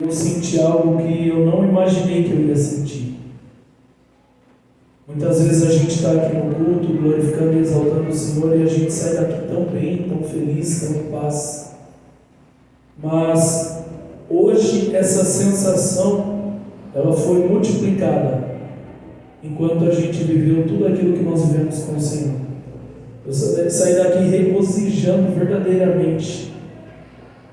Eu senti algo que eu não imaginei que eu ia sentir. Muitas vezes a gente está aqui no culto, glorificando e exaltando o Senhor, e a gente sai daqui tão bem, tão feliz, tão em paz. Mas hoje essa sensação, ela foi multiplicada enquanto a gente viveu tudo aquilo que nós vivemos com o Senhor. Eu saí daqui regozijando verdadeiramente.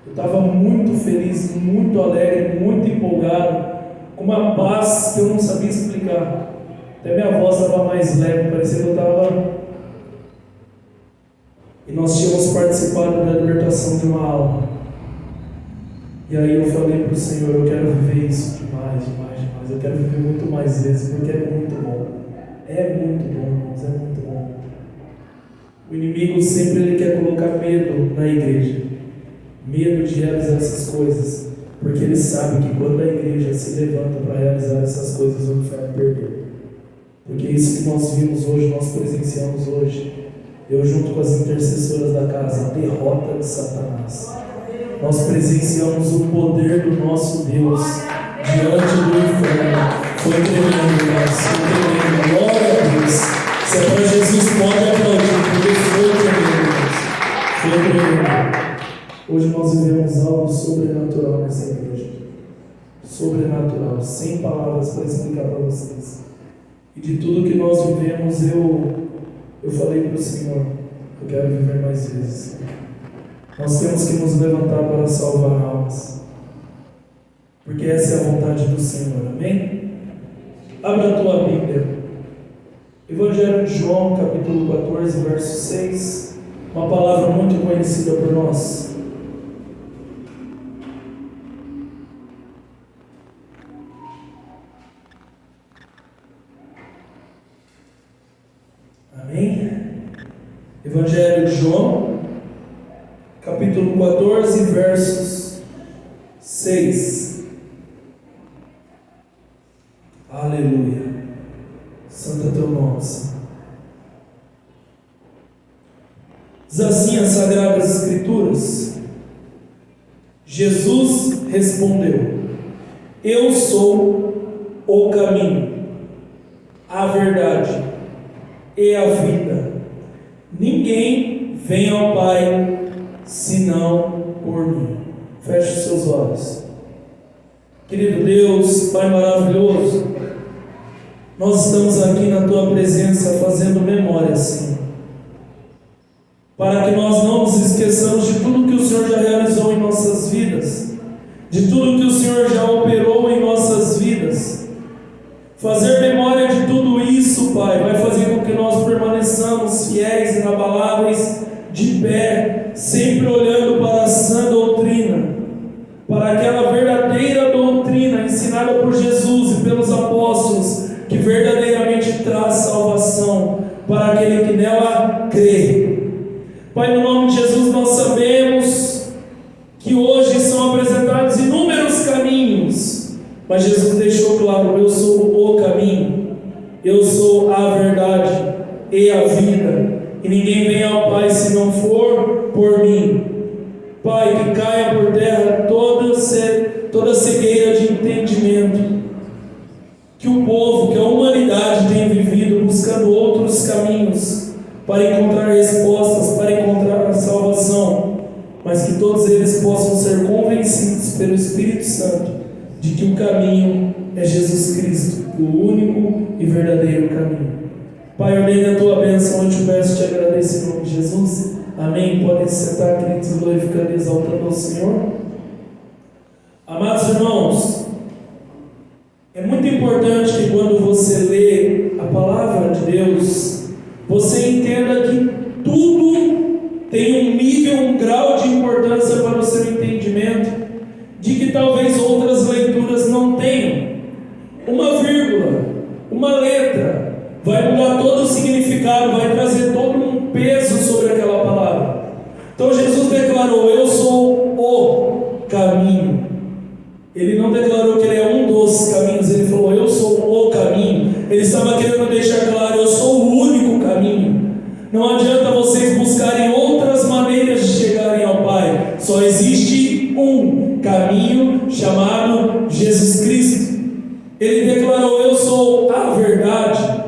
Eu estava muito feliz, muito alegre, muito empolgado, com uma paz que eu não sabia explicar. Até minha voz estava mais leve, parecia que eu estava... E nós tínhamos participado da libertação de uma alma. E aí eu falei para o Senhor, eu quero viver isso demais. Eu quero viver muito mais vezes, porque é muito bom. É muito bom, irmãos, é muito bom. O inimigo sempre ele quer colocar medo na igreja. Medo de realizar essas coisas, porque ele sabe que quando a igreja se levanta para realizar essas coisas, o inferno perdeu. Porque isso que nós vimos hoje, nós presenciamos hoje, eu junto com as intercessoras da casa, a derrota de Satanás. Nós presenciamos o poder do nosso Deus diante do inferno. Foi tremendo, irmãos, foi tremendo. Glória a Deus. Se é para Jesus, pode aplaudir, porque foi tremendo, irmãos. Foi tremendo. Hoje nós vivemos algo sobrenatural nessa igreja. Sobrenatural, sem palavras para explicar para vocês. E de tudo que nós vivemos, eu falei para o Senhor, eu quero viver mais vezes. Nós temos que nos levantar para salvar almas. Porque essa é a vontade do Senhor, amém? Abra a tua Bíblia. Evangelho de João, capítulo 14, verso 6. Uma palavra muito conhecida por nós. Amém? Evangelho de João, capítulo 14, versos 6. Aleluia. Santo é teu nome, Senhor. Diz assim as Sagradas Escrituras. Jesus respondeu: Eu sou o caminho, a verdade e a vida. Ninguém vem ao Pai senão por mim. Feche os seus olhos. Querido Deus, Pai maravilhoso, nós estamos aqui na Tua presença fazendo memória, Senhor, para que nós não nos esqueçamos de tudo que o Senhor já realizou em nossas vidas, de tudo que o Senhor já operou em nossas vidas. Fazer memória de tudo isso, Pai, vai fazer com que nós permaneçamos fiéis e inabaláveis, de pé, sempre olhando para a sã doutrina, para aquela verdadeira doutrina ensinada por Jesus e pelos apóstolos, que verdadeiramente traz salvação para aquele que nela crê. Pai, no nome de Jesus, nós sabemos que hoje são apresentados inúmeros caminhos, mas Jesus deixou claro: eu sou o caminho, eu sou a verdade e a vida, e ninguém vem ao Pai se não for por mim. Pai, que caia por terra toda cegueira de entendimento que o povo, que a humanidade tem vivido, buscando outros caminhos para encontrar respostas, para encontrar a salvação, mas que todos eles possam ser convencidos pelo Espírito Santo de que o caminho é Jesus Cristo, o único e verdadeiro caminho. Pai, ordena a tua bênção, eu te peço, te agradeço em nome de Jesus. Amém. Podem se sentar, queridos, glorificando e exaltando ao Senhor. Amados irmãos, é muito importante que quando você lê a palavra de Deus, você entenda que tudo tem um nível, um grau de importância para o seu entendimento, de que talvez outras leituras não tenham. Uma vírgula, uma letra, vai mudar todo o significado, vai trazer todo um peso sobre aquela palavra. Então Jesus declarou: eu sou o caminho. Ele não declarou que ele é um dos caminhos, ele falou: eu sou o caminho. Ele estava querendo deixar claro: eu sou o único caminho. Não adianta vocês buscarem outras maneiras de chegarem ao Pai. Só existe um caminho chamado Jesus Cristo. Ele declarou: eu sou a verdade.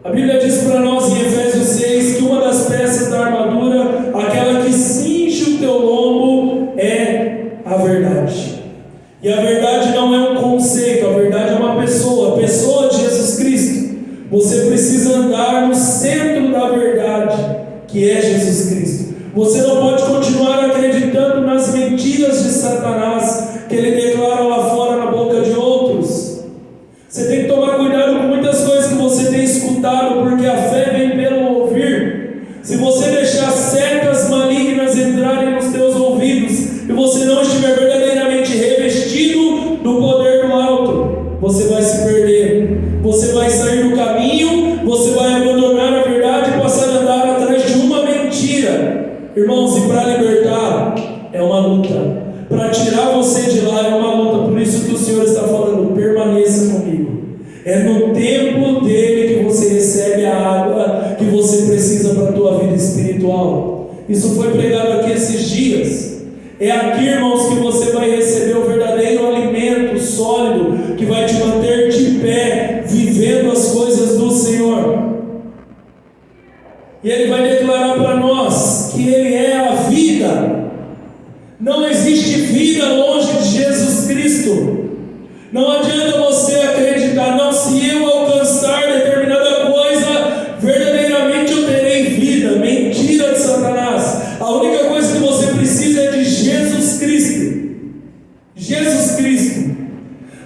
A Bíblia diz para nós em Efésios 6 que uma das peças da armadura, aquela que cinge o teu lombo, é a verdade. E a verdade não é um conceito, a verdade é uma pessoa, a pessoa de Jesus Cristo. Você precisa andar no centro da verdade, que é Jesus Cristo. Você não pode continuar acreditando nas mentiras de Satanás, que ele declara lá fora na boca de outros. Você tem que tomar cuidado com muitas coisas que você tem escutado, porque a fé vem pelo ouvir. Se você deixar setas malignas entrarem nos teus ouvidos, e você não estiver verdadeiramente revestido do poder do alto, você vai se perder. Você vai sair do caminho, você vai abandonar a verdade e passar a andar atrás de uma mentira. Irmãos, e para libertar é uma luta. Para tirar você de lá é uma luta. Por isso que o Senhor está falando: permaneça comigo. É no tempo dele que você recebe a água que você precisa para a tua vida espiritual. Isso foi pregado aqui esses dias. É aqui, irmãos, que você vai receber o verdadeiro alimento sólido que vai te manter de pé, vivendo as coisas do Senhor. E Ele vai declarar para nós que Ele é a vida. Não existe vida longe de Jesus Cristo. Não adianta você acreditar: não, se eu alcançar determinada coisa, verdadeiramente eu terei vida. Mentira de Satanás. A única coisa que você precisa é de Jesus Cristo. Jesus Cristo.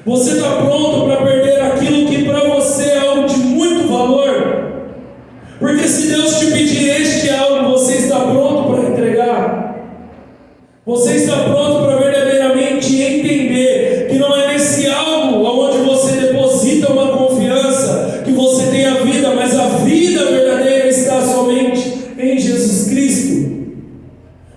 Você está pronto para perder aquilo que para você é algo de muito valor? Porque se Deus te pedir este algo, você está pronto para entregar? Você está pronto para verdadeiramente entender que não é nesse algo onde você deposita uma confiança que você tem a vida, mas a vida verdadeira está somente em Jesus Cristo?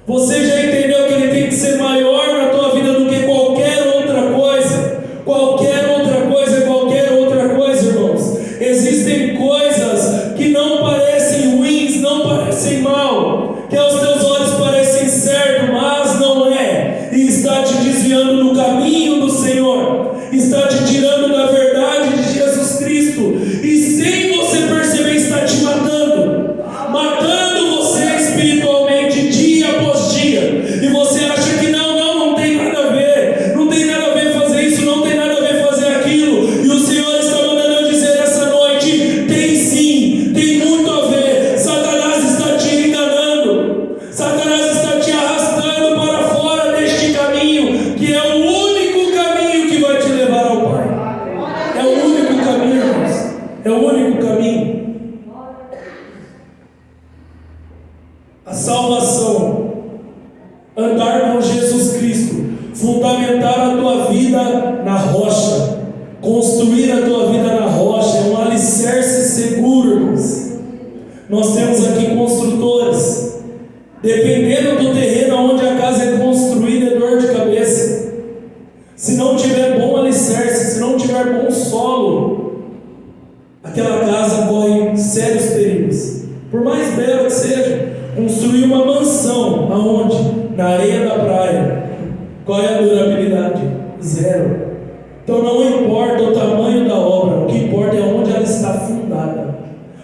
Você já entendeu que Ele tem que ser maior na tua vida do que qualquer outra coisa? Qualquer outra coisa, qualquer outra coisa, irmãos. Existem coisas que não parecem ruins, não parecem mal, que aos teus olhos parecem certo, mas não é, e está te desviando do caminho do Senhor, está te tirando da verdade de Jesus Cristo, e sem você perceber está te matando você espiritualmente dia após dia, e você acha que não tem nada a ver, não tem nada a ver fazer isso, não tem nada a ver fazer aquilo, e o Senhor está mandando eu dizer essa noite: tem sim, tem muito a ver. Satanás está te enganando, Satanás está te arrastando para fora deste caminho, que é o único caminho que vai te levar ao Pai. É o único caminho, irmãos. É o único caminho. A salvação, andar com Jesus Cristo, fundamentar a tua vida na rocha, construir a tua vida na rocha, é um alicerce seguro, irmãos. Nós temos aqui construtores. Dependendo do terreno onde a casa é construída, é dor de cabeça. Se não tiver bom alicerce, se não tiver bom solo, aquela casa corre sérios perigos. Por mais bela que seja, construir uma mansão, aonde? Na areia da praia. Qual é a durabilidade? Zero. Então não importa o tamanho da obra, o que importa é onde ela está fundada.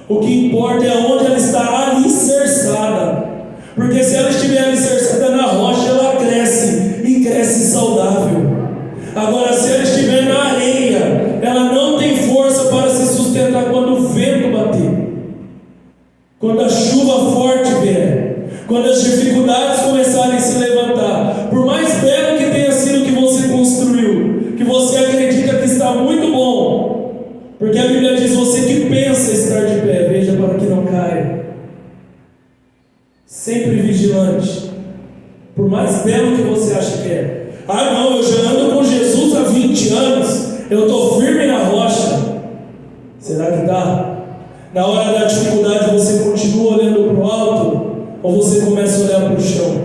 O que importa é onde ela está alicerçada. Porque se ela estiver alicerçada na rocha, ela cresce, e cresce saudável. Agora, se ela estiver na areia, ela não tem força para se sustentar quando o vento bater, quando a chuva forte vier, quando as dificuldades começarem a se levantar. Por mais belo que tenha sido o que você construiu, que você acredita que está muito bom, porque a Bíblia diz: você que pensa estar de pé, veja para que não caia. Sempre vigilante. Por mais belo que você acha que é. Ah não, eu já ando com Jesus há 20 anos, eu estou firme na rocha. Será que dá? Na hora da dificuldade você continua olhando para o alto, ou você começa a olhar para o chão?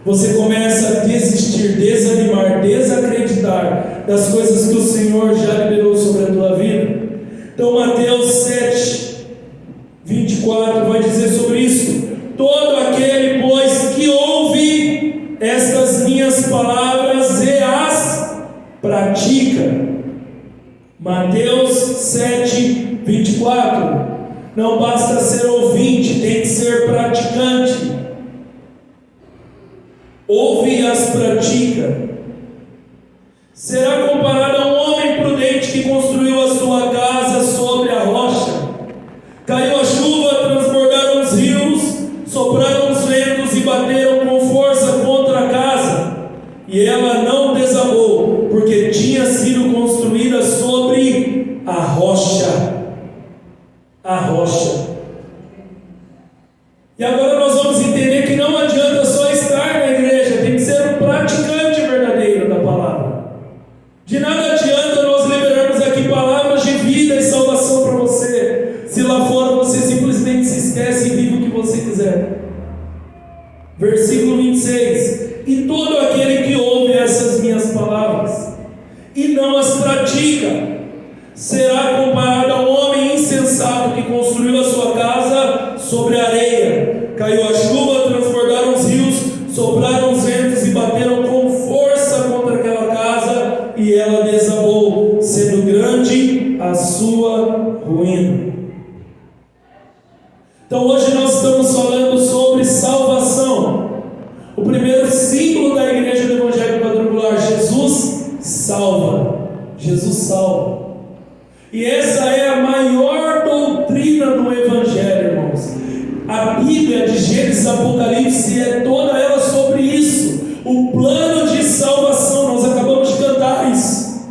Você começa a desistir, desanimar, desacreditar das coisas que o Senhor já liberou sobre a tua vida? Então Mateus 7, 24 vai dizer sobre isso: todo aquele, pois, que ouve estas minhas palavras e as pratica. Mateus 7, 24. Não basta ser ouvinte, tem que ser praticante. Ouve e as pratica. Será comparado a um homem prudente que construiu a sua casa sobre a rocha. Caiu a chuva, transbordaram os rios, sopraram os ventos e bateram com força contra a casa. E ela não desabou, porque tinha sido construída sobre a rocha. A rocha. E agora nós vamos entender que não adianta só estar na igreja, tem que ser um praticante verdadeiro da palavra. De nada adianta nós liberarmos aqui palavras de vida e salvação para você, se lá fora você simplesmente se esquece e vive o que você quiser. Versículo 26. E todo aquele que ouve essas minhas palavras e não as pratica, será comparado a um homem insensato que construiu a sua casa sobre a areia. Caiu a chuva, transbordaram os rios, sopraram os ventos e bateram com força contra aquela casa, e ela desabou, sendo grande a sua ruína. Então hoje nós estamos falando sobre salvação. O primeiro símbolo da igreja do Evangelho Quadrangular: Jesus salva. Jesus salva. E essa é a maior doutrina do Evangelho, irmãos. A Bíblia de Gênesis e Apocalipse é toda ela sobre isso. O plano de salvação, nós acabamos de cantar isso.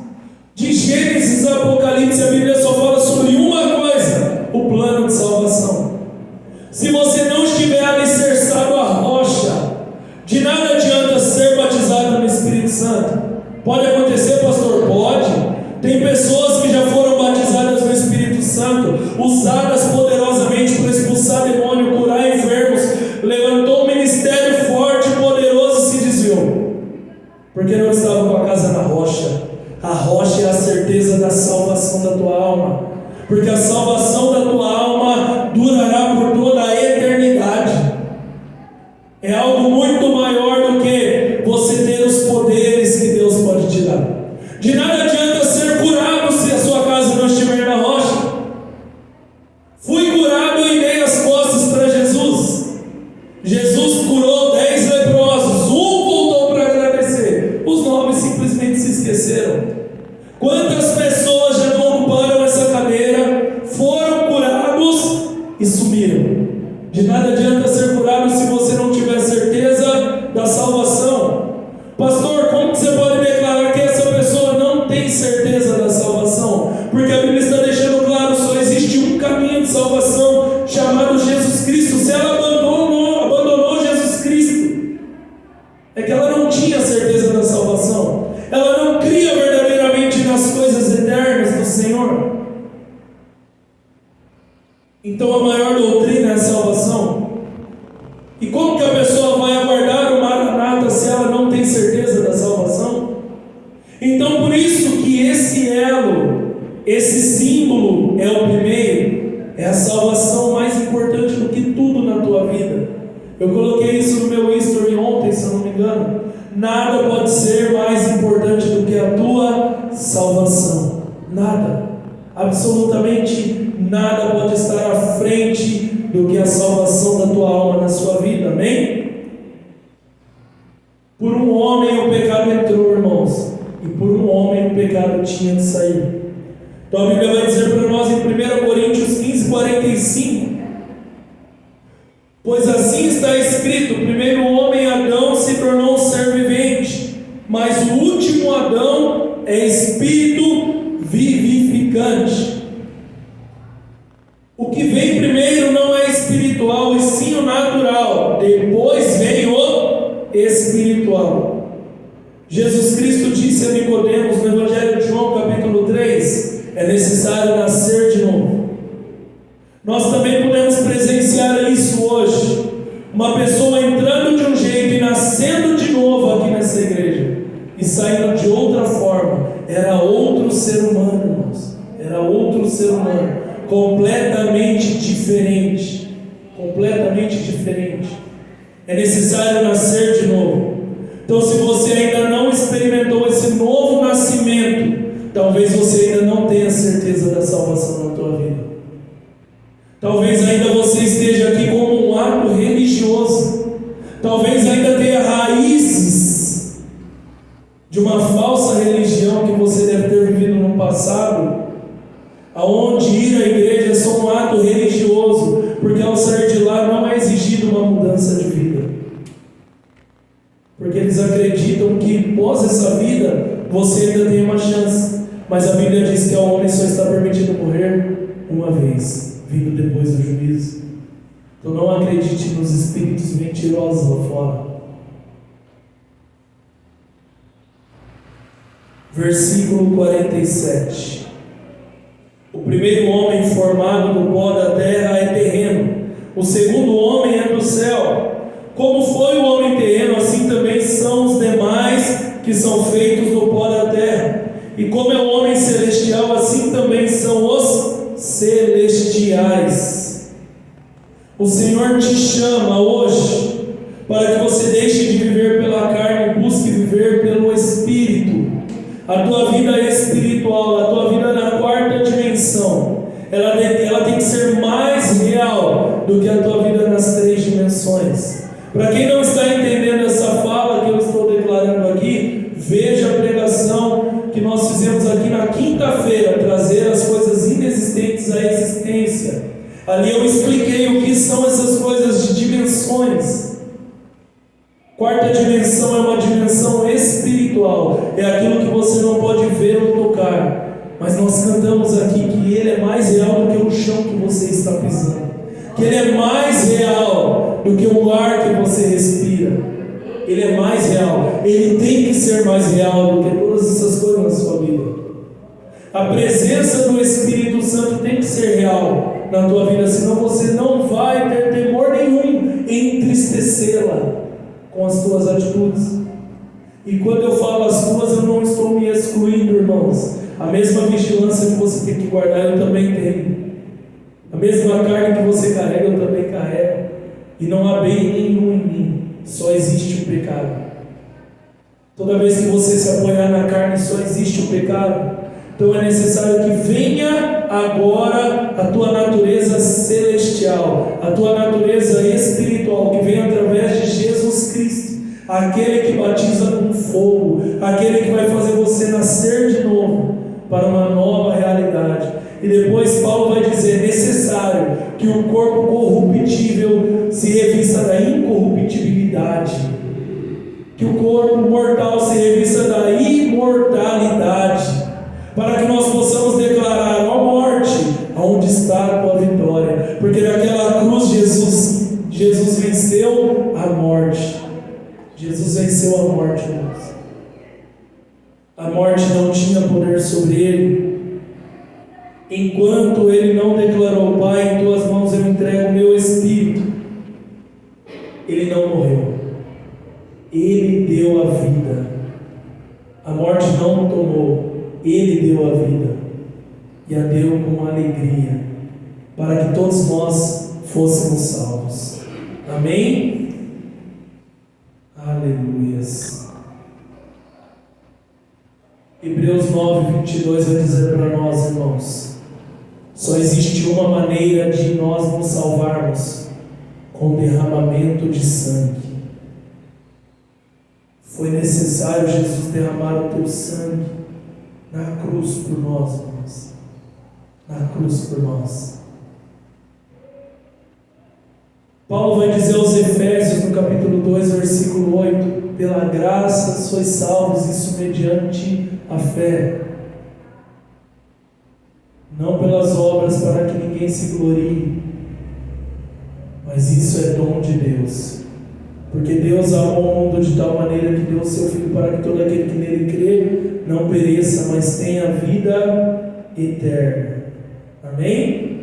De Gênesis a Apocalipse, a Bíblia só fala sobre uma coisa: o plano de salvação. Se você não estiver alicerçado à rocha, de nada adianta ser batizado no Espírito Santo. Pode acontecer, pastor? Pode. Tem pessoas que já foram batizadas no Espírito Santo, usadas poderosamente para expulsar demônio, curar enfermos, levantou um ministério forte e poderoso e se desviou, porque não estava com a casa na rocha. A rocha é a certeza da salvação da tua alma, porque a salvação da tua alma durará por toda a eternidade. É algo muito maior do que você ter os poderes que Deus pode te dar. De nada adianta ser curado se a sua casa não estiver na rocha. Fui curado e dei as costas para Jesus. Jesus curou 10 leprosos, um voltou para agradecer, os 9 simplesmente se esqueceram. Quantas pessoas já não ocuparam essa cadeira, foram curados e sumiram? De nada adianta ser curado se você não tiver certeza da salvação. Pastor, como você pode declarar que essa pessoa não tem certeza da salvação? Porque a Bíblia está deixando claro, só existe um caminho de salvação, chamado Jesus Cristo. Se ela abandonou Jesus Cristo, é que ela não tinha certeza da salvação. Ela não cria verdadeiramente nas coisas eternas do Senhor. Então a maior doutrina é a salvação. E como que a pessoa vai aguardar o Maranata se ela não tem certeza da salvação? Então por isso que esse elo, esse símbolo é o primeiro, é a salvação mais importante do que tudo na tua vida. Eu coloquei isso no meu history ontem, se eu não me engano. Nada pode ser mais importante do que a tua salvação. Nada, absolutamente nada pode estar à frente do que a salvação da tua alma na sua vida, amém? Por um homem o pecado entrou, irmãos, e por um homem o pecado tinha de sair. Então a Bíblia vai dizer para nós em 1 Coríntios 15, 45: pois assim está escrito, o primeiro homem, Adão, se tornou um ser vivente, mas o último Adão é espírito vivificante. O que vem primeiro não é espiritual, e sim o natural. Depois vem o espiritual. Jesus Cristo disse a Nicodemos no Evangelho de João, capítulo 3, é necessário nascer de novo. Nós também podemos presenciar isso hoje. Uma pessoa entrando de um jeito e nascendo de novo aqui nessa igreja, e saindo de outra forma. Era outro ser humano, irmãos. Era outro ser humano. Completamente diferente. Completamente diferente. É necessário nascer de novo. Então, se você ainda não experimentou esse novo nascimento, Talvez você ainda não tenha certeza da salvação na tua vida. Talvez ainda você esteja aqui como um ato religioso. Talvez ainda tenha raízes de uma falsa religião que você deve ter vivido no passado, aonde ir à igreja é só um ato religioso, porque ao sair de lá não é exigido uma mudança de vida. Porque eles acreditam que após essa vida você ainda tem uma chance. Mas a Bíblia diz que ao homem só está permitido morrer uma vez, vindo depois do juízo. Então não acredite nos espíritos mentirosos lá fora. Versículo 47. O primeiro homem formado do pó da terra é terreno, o segundo homem é do céu. Como foi o homem terreno, assim também são os demais que são feitos do pó da terra. E como é o homem celestial, assim também são os celestiais. O Senhor te chama hoje para que você deixe de viver pela carne e busque viver pelo Espírito. A tua vida é espiritual, a tua vida na quarta dimensão, ela tem que ser mais real do que a tua vida nas três dimensões. Para quem não está entendendo essa fala que eu estou declarando aqui, veja a pregação que nós fizemos aqui na quinta-feira, trazer as coisas inexistentes à existência. Ali eu expliquei o que são essas coisas de dimensões. Quarta dimensão é uma dimensão espiritual, é aquilo que você não pode ver ou tocar, mas nós cantamos aqui que Ele é mais real do que o chão que você está pisando, que Ele é mais real do que o ar que você respira. Ele é mais real, Ele tem que ser mais real do que todas essas coisas na sua vida. A presença do Espírito Santo tem que ser real na tua vida, senão você não vai ter temor nenhum em entristecê-la com as tuas atitudes. E quando eu falo as tuas, eu não estou me excluindo, irmãos. A mesma vigilância que você tem que guardar, eu também tenho. A mesma carne que você carrega, eu também carrego. E não há bem nenhum em mim, só existe o pecado. Toda vez que você se apoiar na carne, só existe o pecado. Então é necessário que venha agora a tua natureza celestial, a tua natureza espiritual, que vem através de Jesus Cristo, aquele que batiza com fogo, aquele que vai fazer você nascer de novo para uma nova realidade. E depois Paulo vai dizer: necessário que o corpo corruptível se revista da incorruptibilidade, que o corpo mortal se revista da imortalidade, para que nós possamos declarar: ó morte, aonde está a tua vitória? Porque naquela cruz Jesus venceu a morte. Jesus venceu a morte, irmãos. A morte não tinha poder sobre ele. Enquanto ele não declarou: Pai, em tuas mãos eu entrego o meu espírito, ele não morreu. Ele deu a vida. A morte não o tomou. Ele deu a vida, e a deu com alegria, para que todos nós fôssemos salvos. Amém? Aleluias. Hebreus 9, 22 vai dizer para nós, irmãos: só existe uma maneira de nós nos salvarmos, com o derramamento de sangue. Foi necessário Jesus derramar o teu sangue na cruz por nós, irmãos. Na cruz por nós. Paulo vai dizer aos Efésios, no capítulo 2, versículo 8: pela graça sois salvos, isso mediante a fé, não pelas obras, para que ninguém se glorie, mas isso é dom de Deus. Porque Deus amou o mundo de tal maneira que deu o seu Filho, para que todo aquele que nele crê não pereça, mas tenha vida eterna. Amém?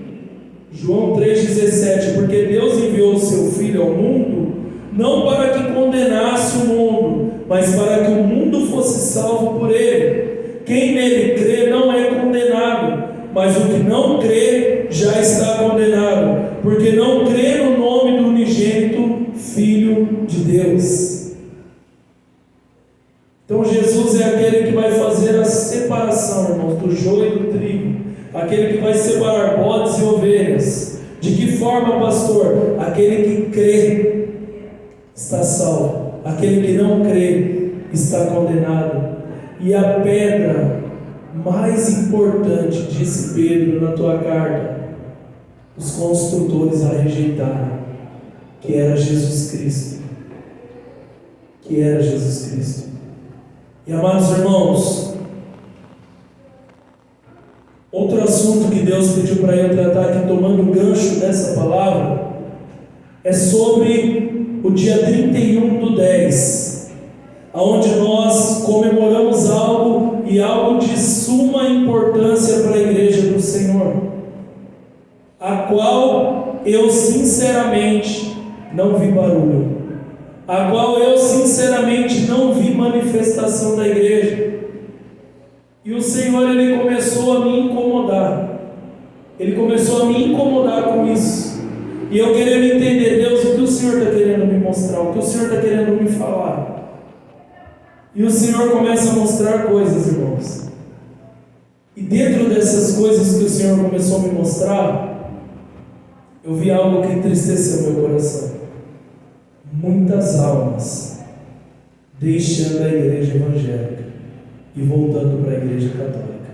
João 3,17: porque Deus enviou o seu Filho ao mundo, não para que condenasse o mundo, mas para que o mundo fosse salvo por ele. Quem nele crê não é condenado, mas o que não crê já está condenado, porque não crê no nome do unigênito Filho de Deus. Então Jesus é aquele que vai fazer a separação separação, irmãos, do joio e do trigo, aquele que vai separar bodes e ovelhas. De que forma, pastor? Aquele que crê está salvo, aquele que não crê está condenado. E a pedra mais importante, disse Pedro na tua carta, os construtores a rejeitaram, que era Jesus Cristo. Que era Jesus Cristo. E amados irmãos, outro assunto que Deus pediu para eu tratar aqui, tomando o gancho dessa palavra, é sobre o dia 31/10, onde nós comemoramos algo e algo de suma importância para a igreja do Senhor, a qual eu sinceramente não vi barulho, a qual eu sinceramente não vi manifestação da igreja. E o Senhor, Ele começou a me incomodar. Ele começou a me incomodar com isso. E eu querendo entender, Deus, o que o Senhor está querendo me mostrar, o que o Senhor está querendo me falar. E o Senhor começa a mostrar coisas, irmãos. E dentro dessas coisas que o Senhor começou a me mostrar, eu vi algo que entristeceu meu coração. Muitas almas deixando a igreja evangélica e voltando para a igreja católica.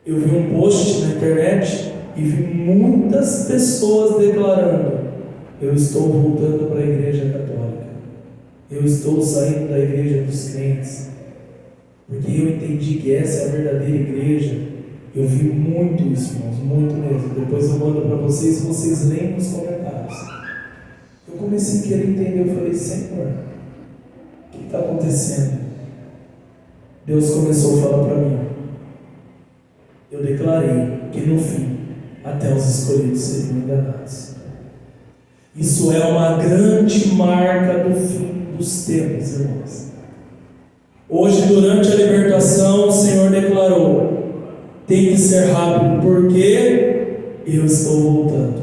Eu vi um post na internet e vi muitas pessoas declarando: eu estou voltando para a igreja católica, eu estou saindo da igreja dos crentes, porque eu entendi que essa é a verdadeira igreja. Eu vi muito isso, irmãos, muito mesmo. Depois eu mando para vocês, vocês leem nos comentários. Eu comecei a querer entender, eu falei: Senhor, o que está acontecendo? Deus começou a falar para mim. Eu declarei que no fim, até os escolhidos seriam enganados. Isso é uma grande marca do fim dos tempos, irmãos. Hoje, durante a libertação, o Senhor declarou: tem que ser rápido, porque eu estou voltando.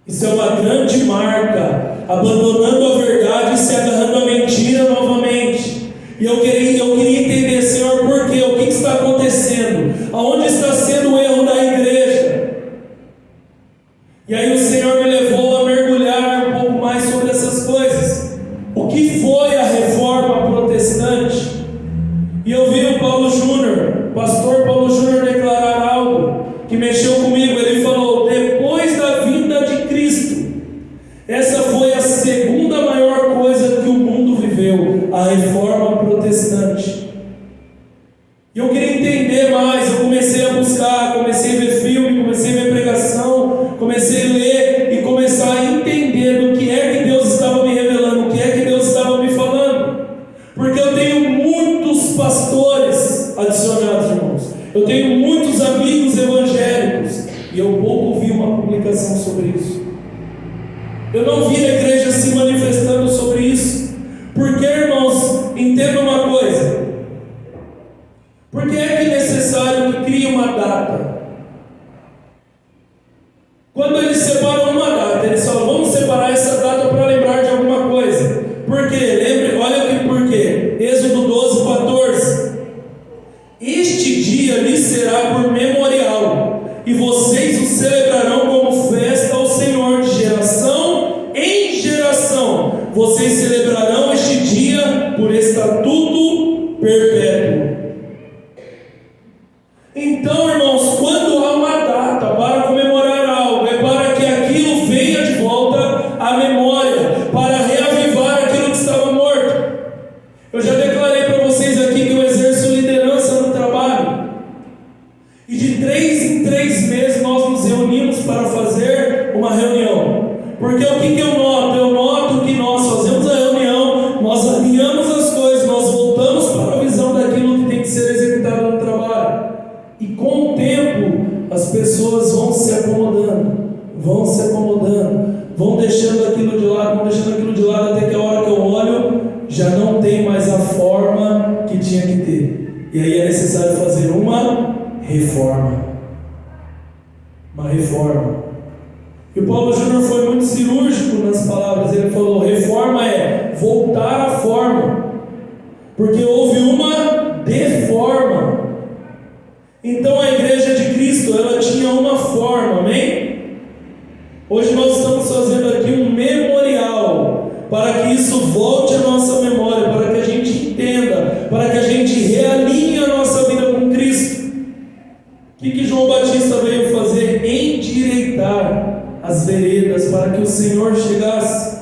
Isso é uma grande marca, abandonando a verdade e se agarrando a mentira novamente. E eu queria entender, Senhor, por quê? O que está acontecendo? Aonde está sendo o erro da igreja? E aí o Senhor me levou a mergulhar um pouco mais sobre essas coisas. O que foi a reforma protestante? E eu vi o pastor Paulo Júnior declarar algo que mexeu comigo. Ele falou: depois da vinda de Cristo, essa foi a segunda maior coisa que o mundo viveu, a reforma protestante. E eu queria entender mais. Eu comecei a buscar, comecei a ver filme, comecei a ver pregação, comecei a ler e começar a entender do que é que Deus estava me revelando, o que é que Deus estava me falando. Porque eu tenho muitos pastores adicionados, irmãos. Eu tenho muitos amigos evangélicos e eu pouco vi uma publicação sobre isso. Eu não vi a igreja se manifestando sobre isso. Porque, irmãos, entenda uma coisa: por que é necessário que crie uma data? Quando eles separam uma data, eles falam: vamos separar essa data para lembrar de alguma coisa. Por quê? Lembre, olha aqui por quê. Êxodo 12:14. Este dia lhe será por memorial, e vocês o celebrarão como festa ao Senhor de geração em geração. Vocês celebrarão este dia por estatuto perpétuo. Então, irmãos, quando há uma data para comemorar algo, é para que aquilo venha de volta à memória, para reavivar aquilo que estava morto. Eu já declarei para vocês aqui que eu exerço liderança no trabalho. E de 3 em 3 meses nós nos reunimos para fazer uma reunião. Porque o que eu noto? Eu noto que nós fazemos a reunião, nós alinhamos as coisas, nós voltamos para a visão daquilo que tem que ser executado no trabalho. E com o tempo, as pessoas vão se acomodando, vão deixando aquilo de lado, até que a hora que eu olho, já não tem mais a forma que tinha que ter. E aí é necessário fazer uma reforma. E o Paulo Júnior foi muito cirúrgico nas palavras. Ele falou: reforma é voltar à forma. porque houve uma deforma. Então a igreja de Cristo, ela tinha uma forma, amém? Hoje nós estamos fazendo aqui um memorial, para que isso volte à nossa memória, para que a gente entenda, para que a gente realinhe a nossa vida com Cristo. O que João Batista veio fazer? Endireitar as veredas para que o Senhor chegasse.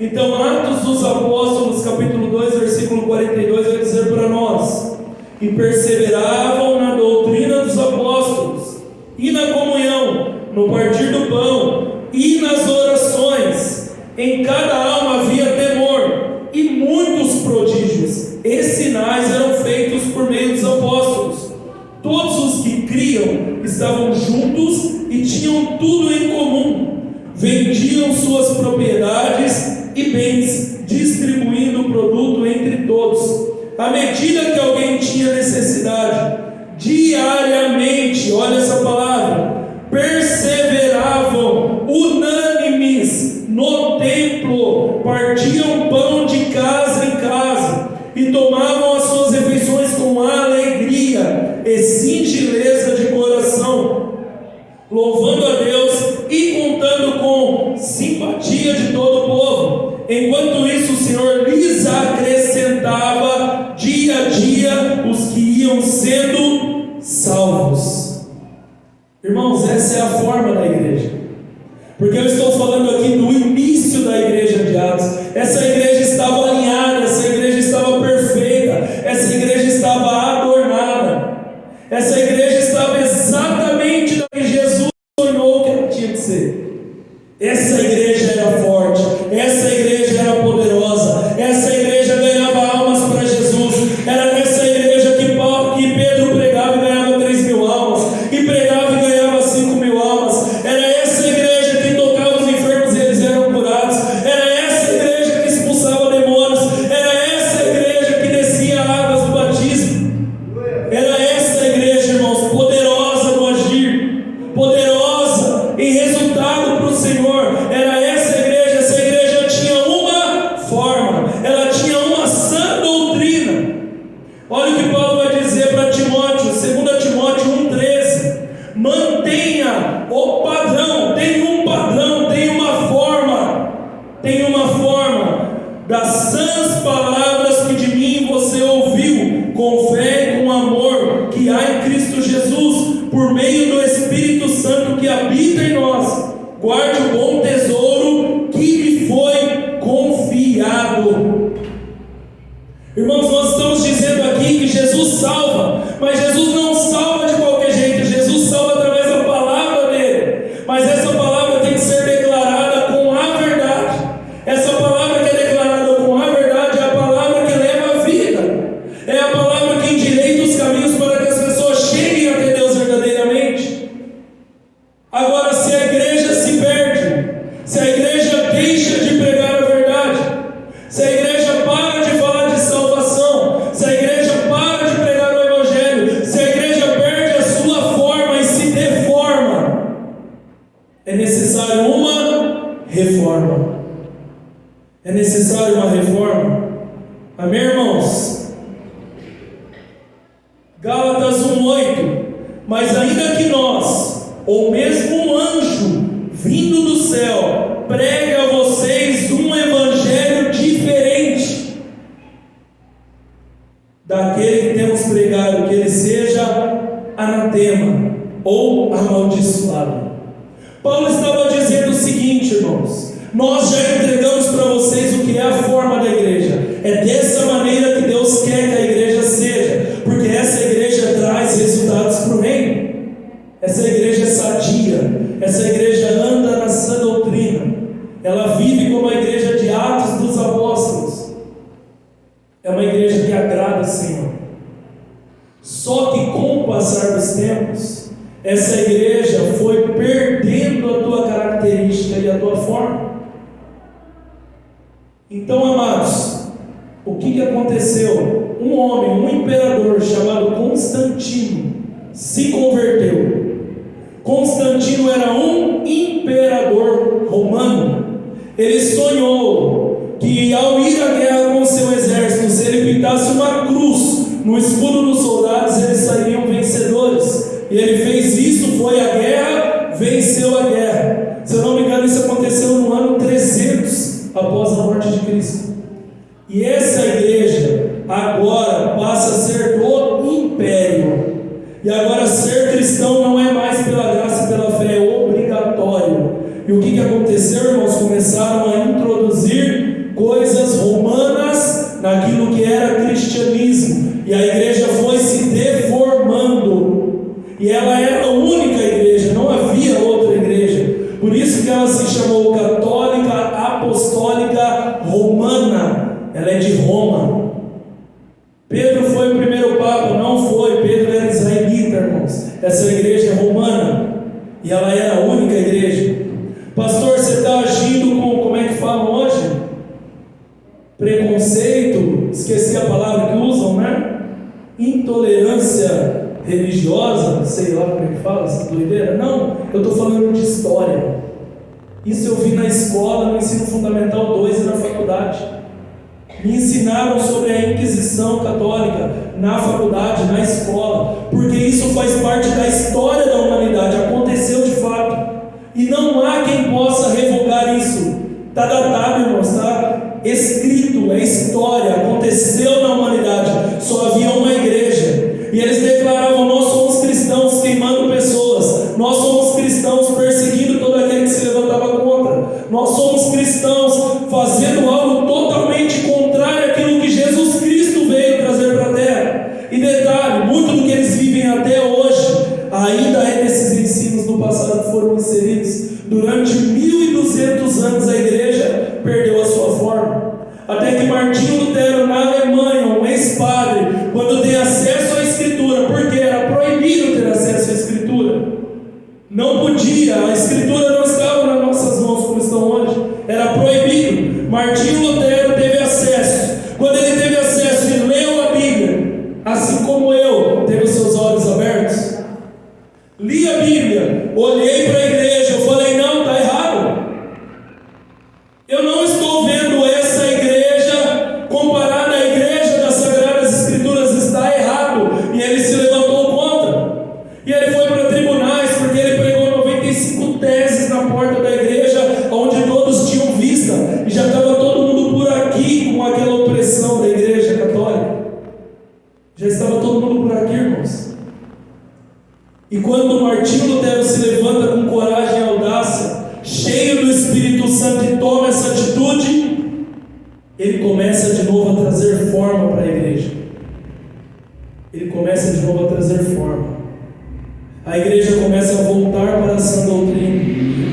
Então, Atos dos Apóstolos, capítulo 2, versículo 42, vai dizer para nós: e perseveravam na doutrina dos apóstolos, e na comunhão, no partir do pão, e nas orações. Em cada alma havia temor, e muitos prodígios e sinais eram feitos por meio dos apóstolos. Todos os que criam estavam juntos e tinham tudo em comum. Vendiam suas propriedades e bens, distribuindo o produto entre todos, à medida que alguém tinha necessidade. Diariamente, olha essa palavra, perseveravam unânimes no templo, partiam pão de casa em casa e tomavam as suas refeições com alegria e singeleza de coração, louvando a Deus e contando com simpatia de todo o povo. Enquanto isso, o Senhor lhes acrescentava dia a dia os que iam sendo salvos. Irmãos, essa é a forma da igreja, porque eu estou falando aqui do início da igreja de Atos. Essa igreja estava alinhada, essa igreja estava perfeita, essa igreja estava adornada, essa igreja estava exatamente do que Jesus sonhou que ela tinha que ser. Essa igreja era forte, essa igreja era poderosa, essa igreja ganhava almas para Jesus. Era nessa igreja que Pedro pregava e ganhava 3.000 almas, e pregava e ganhava 5.000 almas. Era essa igreja que tocava os enfermos e eles eram curados. Era essa igreja que expulsava demônios. Era essa igreja que descia águas do batismo. Era essa igreja, irmãos, poderosa no agir, poderosa em resultado para o Senhor. Era essa igreja tinha uma forma, ela tinha uma sã doutrina. Olha o que Paulo vai dizer para Timóteo, 2 Timóteo 1,13: mantenha o padrão, tem um padrão, tem uma forma das sãs palavras que de mim você ouviu, com fé e com amor que há em Cristo Jesus, por meio do Espírito Santo que habita em nós. Guarde o bom tesouro que lhe foi confiado. Irmãos, nós estamos dizendo aqui que Jesus salva, mas Jesus não salva de qualquer jeito. Jesus salva através da palavra dele, mas essa palavra tem que ser declarada com a verdade. Essa palavra que é declarada com a verdade é a palavra que leva a vida, é a palavra que endireita os caminhos para que as pessoas cheguem até Deus verdadeiramente. Agora, se a igreja se perde, se a igreja deixa de pregar a verdade, se a igreja para de falar de salvação, se a igreja para de pregar o evangelho, se a igreja perde a sua forma e se deforma, é necessário uma reforma. É necessário uma reforma. Amém, irmãos? Gálatas 1,8: mas ainda que nós, ou mesmo um anjo vindo do céu, pregue a vocês um evangelho diferente daquele que temos pregado, que ele seja anatema ou amaldiçoado. Paulo estava dizendo o seguinte, irmãos: nós já entregamos para vocês o que é a forma da igreja. É dessa maneira que Deus quer que a igreja seja, porque essa igreja traz resultados para o reino. Essa igreja é sadia, essa igreja anda na sã doutrina, ela vive como a igreja de Atos dos Apóstolos. É uma igreja que agrada o Senhor. Só que com o passar dos tempos, essa igreja foi perdendo a tua característica e a tua forma. Então, amados, o que aconteceu? Um homem, um imperador chamado Constantino se converteu. Constantino era um imperador romano. Ele sonhou que ao ir à guerra com seu exército, se ele pintasse uma no escudo dos soldados eles sairiam vencedores. E ele fez isso, foi a guerra, venceu a guerra. Se eu não me engano, isso aconteceu no ano 300 após a morte de Cristo. E essa igreja agora passa a ser do império. E agora ser cristão não é mais pela graça e pela fé, é obrigatório. E o que aconteceu, irmãos? Começaram a introduzir coisas romanas naquilo que era cristianismo. E a igreja foi se deformando. E ela era a única igreja, não havia outra igreja. Por isso que ela se chamou Católica Apostólica Romana. Ela é de Roma. Pedro foi o primeiro Papa? Não foi. Pedro era israelita, irmãos. Essa igreja é romana. E ela era a única igreja. Pastor, você está agindo com, como é que falam hoje? Preconceito. Esqueci a palavra que usam, né? Intolerância religiosa. Sei lá como é que fala, essa doideira. Não, eu estou falando de história. Isso eu vi na escola, no ensino fundamental 2 e na faculdade. Me ensinaram sobre a Inquisição Católica na faculdade, na escola, porque isso faz parte da história da humanidade, aconteceu de fato, e não há quem possa revogar isso. Está datado, irmãos, está escrito, é história, aconteceu na humanidade. Só havia uma igreja, e eles declaravam: nós somos cristãos queimando pessoas, nós somos cristãos perseguindo todo aquele que se levantava contra, nós somos cristãos fazendo algo totalmente contrário àquilo que Jesus Cristo veio trazer para a terra. E detalhe, muito do que eles vivem até hoje ainda é desses ensinos do passado que foram inseridos. Durante 1200 anos a igreja perdeu a sua forma, até que Martinho Lutero, na Alemanha, um ex-padre, quando tem acesso à escritura, porque era proibido ter acesso à escritura, não podia, a escritura não estava nas nossas mãos como estão hoje, era proibido. Martinho Lutero teve acesso. Quando ele teve acesso e leu a Bíblia, assim como eu, teve os seus olhos abertos, li a Bíblia, olhei para a igreja, eu falei: não, está errado. Eu não estou vendo essa igreja comparada à igreja das Sagradas Escrituras, está errado. E ele se levantou contra. E ele foi para tribunais, porque ele pregou 95 teses na porta da igreja, onde todos tinham vista. E já estava todo mundo por aqui com aquela opressão da igreja católica. Já estava todo mundo por aqui, irmãos. E quando Martinho Lutero se levanta com coragem e audácia, cheio do Espírito Santo, e toma essa atitude, ele começa de novo a trazer forma para a igreja. Ele começa de novo a trazer forma. A igreja começa a voltar para a sã doutrina.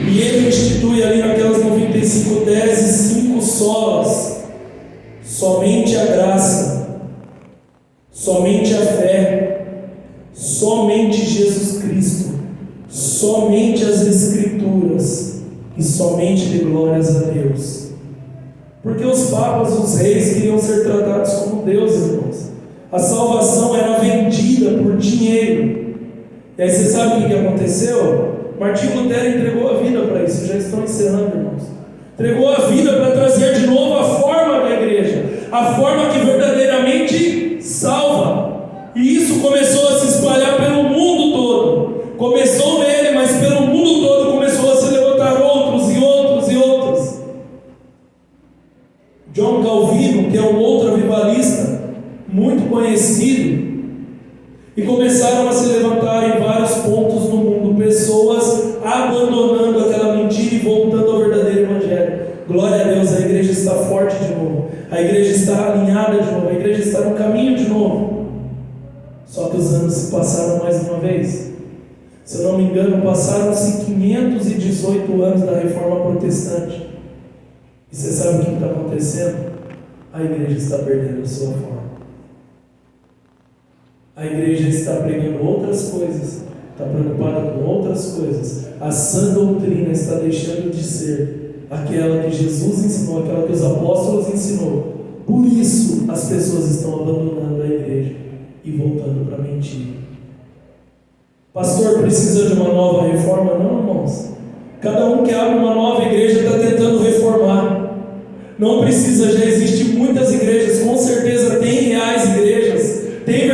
E ele institui ali naquelas 95 teses 5 solas: somente a graça, somente a fé, somente Jesus Cristo, somente as Escrituras e somente de glórias a Deus. Porque os papas, os reis queriam ser tratados como deuses, irmãos. A salvação era vendida por dinheiro. E aí você sabe o que aconteceu? Martinho Lutero entregou a vida para isso. Já estou encerrando, irmãos. Entregou a vida para trazer de novo a forma da igreja, a forma que verdadeiramente salva. E isso começou a se espalhar pelo mundo todo. Começou nele, mas pelo mundo todo começou a se levantar outros e outros e outros. John Calvino, que é um outro avivalista muito conhecido, e começaram a se levantar em vários pontos do mundo pessoas abandonando aquela mentira e voltando ao verdadeiro evangelho. Glória a Deus, a igreja está forte de novo, a igreja está alinhada de novo, a igreja está no caminho de novo. Só que os anos se passaram mais uma vez. Se eu não me engano, passaram-se 518 anos da reforma protestante. E você sabe o que está acontecendo? A igreja está perdendo a sua forma. A igreja está pregando outras coisas, está preocupada com outras coisas. A sã doutrina está deixando de ser aquela que Jesus ensinou, aquela que os apóstolos ensinou. Por isso as pessoas estão abandonando a igreja e voltando para a mentira. Pastor, precisa de uma nova reforma? Não, irmãos. Cada um que abre uma nova igreja está tentando reformar. Não precisa, já existem muitas igrejas, com certeza tem reais igrejas, tem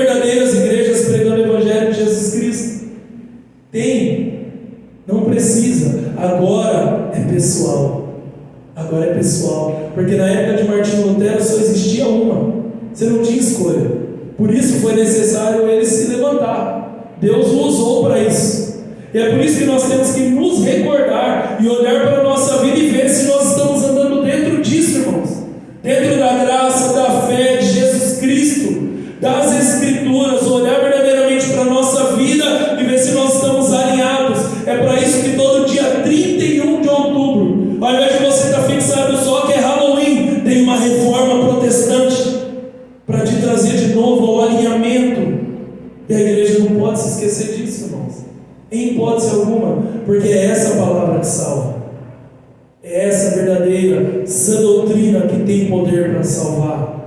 Você não tinha escolha. Por isso foi necessário ele se levantar. Deus o usou para isso. E é por isso que nós temos que nos recordar e olhar para a nossa vida e ver se nós estamos andando dentro disso, irmãos. Dentro da graça, da fé de Jesus Cristo, das Escrituras, olhar verdadeiramente para a nossa vida e ver se nós estamos alinhados. É para isso que todo dia 31 de outubro, ao invés de você estar fixado só que é Halloween, tem uma reforma protestante para te trazer de novo ao alinhamento. E a igreja não pode se esquecer disso, irmãos, em hipótese alguma, porque é essa palavra que salva. É essa verdadeira sã doutrina que tem poder para salvar.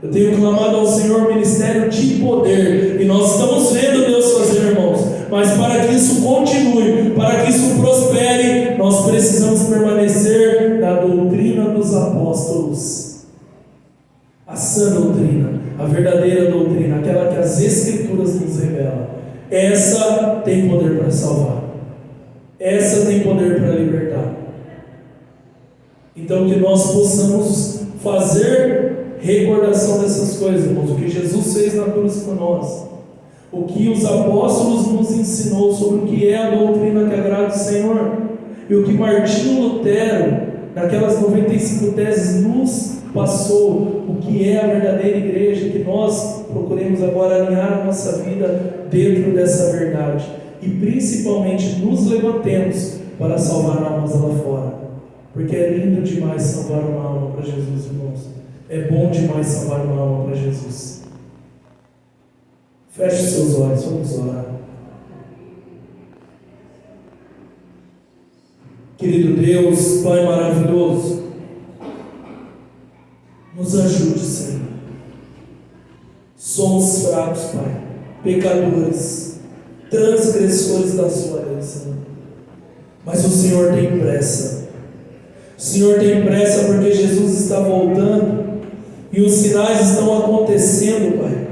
Eu tenho clamado ao Senhor ministério de poder, e nós estamos vendo Deus fazer, irmãos, mas para que isso continue, para que isso prospere, nós precisamos permanecer na doutrina dos apóstolos. A sã doutrina, a verdadeira doutrina, aquela que as Escrituras nos revelam. Essa tem poder para salvar, essa tem poder para libertar. Então que nós possamos fazer recordação dessas coisas, irmãos, o que Jesus fez na cruz por nós, o que os apóstolos nos ensinou sobre o que é a doutrina que agrada o Senhor, e o que Martinho Lutero, naquelas 95 teses, nos passou, o que é a verdadeira igreja, que nós procuremos agora alinhar a nossa vida dentro dessa verdade, e principalmente nos levantemos para salvar almas lá fora, porque é lindo demais salvar uma alma para Jesus, irmãos. É bom demais salvar uma alma para Jesus. Feche os seus olhos, vamos orar. Querido Deus, Pai maravilhoso, nos ajude, Senhor. Somos fracos, Pai, pecadores, transgressores da sua lei, Senhor. Mas o Senhor tem pressa. O Senhor tem pressa porque Jesus está voltando e os sinais estão acontecendo, Pai.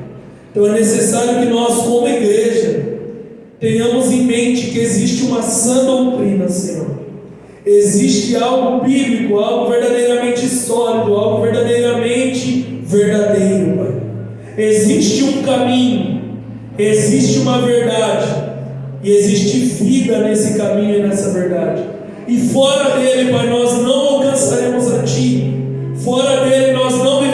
Então é necessário que nós, como igreja, tenhamos em mente que existe uma sã doutrina, Senhor. Existe algo bíblico, algo verdadeiramente sólido, algo verdadeiramente verdadeiro, Pai. Existe um caminho, existe uma verdade, e existe vida nesse caminho e nessa verdade. E fora dele, Pai, nós não alcançaremos a Ti. Fora dele nós não